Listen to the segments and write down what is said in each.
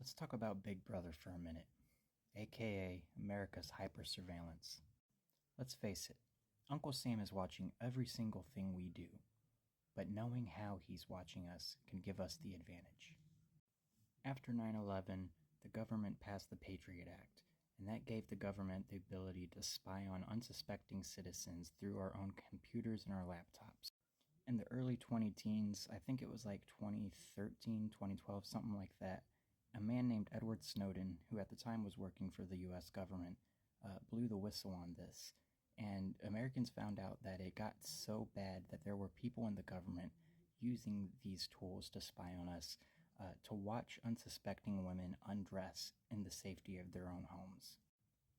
Let's talk about Big Brother for a minute, aka America's hyper-surveillance. Let's face it, Uncle Sam is watching every single thing we do, but knowing how he's watching us can give us the advantage. After 9/11, the government passed the Patriot Act, and that gave the government the ability to spy on unsuspecting citizens through our own computers and our laptops. In the early 20 teens, I think it was like 2013, 2012, something like that, a man named Edward Snowden, who at the time was working for the US government, blew the whistle on this. And Americans found out that it got so bad that there were people in the government using these tools to spy on us, to watch unsuspecting women undress in the safety of their own homes.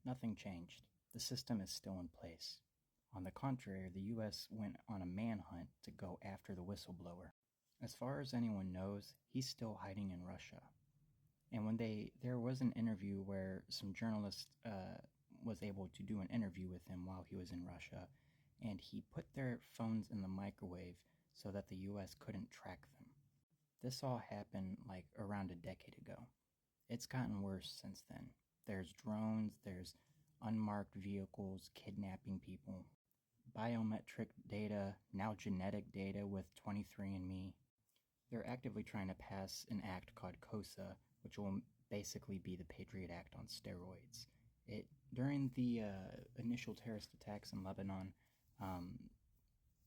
Nothing changed. The system is still in place. On the contrary, the US went on a manhunt to go after the whistleblower. As far as anyone knows, he's still hiding in Russia. And when there was an interview where some journalist was able to do an interview with him while he was in Russia, and he put their phones in the microwave so that the US couldn't track them. This all happened like around a decade ago. It's gotten worse since then. There's drones, there's unmarked vehicles kidnapping people, biometric data, now genetic data with 23andMe. They're actively trying to pass an act called COSA, which will basically be the Patriot Act on steroids. During the initial terrorist attacks in Lebanon,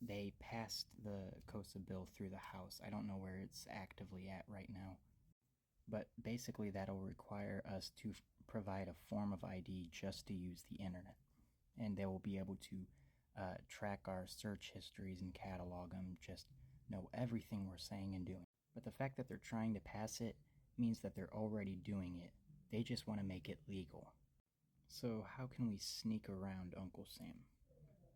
they passed the COSA bill through the House. I don't know where it's actively at right now. But basically that'll require us to provide a form of ID just to use the internet. And they will be able to track our search histories and catalog them, just know everything we're saying and doing. But the fact that they're trying to pass it means that they're already doing it. They just want to make it legal. So how can we sneak around Uncle Sam?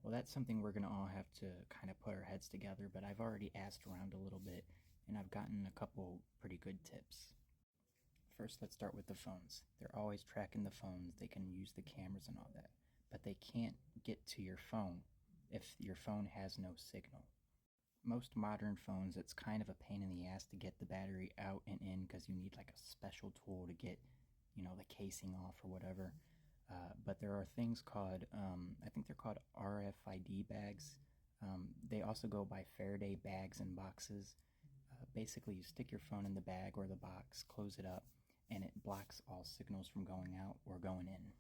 Well, that's something we're going to all have to kind of put our heads together, but I've already asked around a little bit, and I've gotten a couple pretty good tips. First, let's start with the phones. They're always tracking the phones. They can use the cameras and all that, but they can't get to your phone if your phone has no signal. Most modern phones, it's kind of a pain in the ass to get the battery out and in because you need like a special tool to get, the casing off or whatever. But there are things called, I think they're called RFID bags. They also go by Faraday bags and boxes. Basically, you stick your phone in the bag or the box, close it up, and it blocks all signals from going out or going in.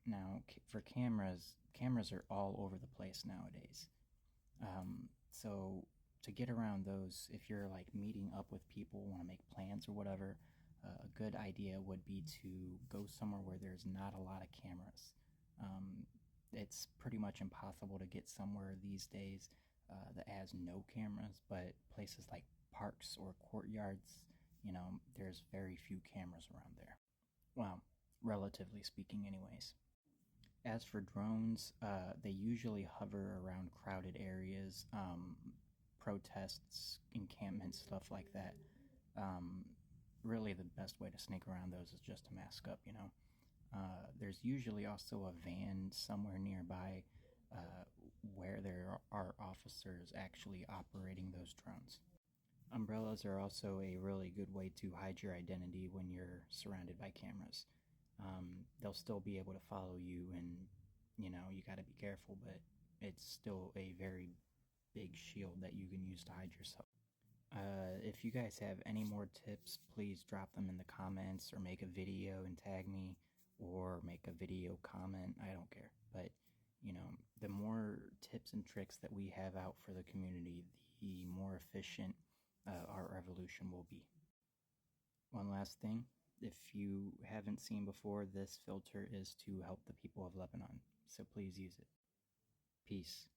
Now, for cameras are all over the place nowadays. So to get around those, if you're like meeting up with people, want to make plans or whatever, a good idea would be to go somewhere where there's not a lot of cameras. It's pretty much impossible to get somewhere these days that has no cameras, but places like parks or courtyards, there's very few cameras around there. Well, relatively speaking anyways. As for drones, they usually hover around crowded areas, protests, encampments, stuff like that. Really the best way to sneak around those is just to mask up, There's usually also a van somewhere nearby where there are officers actually operating those drones. Umbrellas are also a really good way to hide your identity when you're surrounded by cameras. They'll still be able to follow you, and you got to be careful, but it's still a very big shield that you can use to hide yourself. If you guys have any more tips, please drop them in the comments or make a video and tag me, or make a video comment. I don't care. But, the more tips and tricks that we have out for the community, the more efficient our revolution will be. One last thing. If you haven't seen before, this filter is to help the people of Lebanon. So please use it. Peace.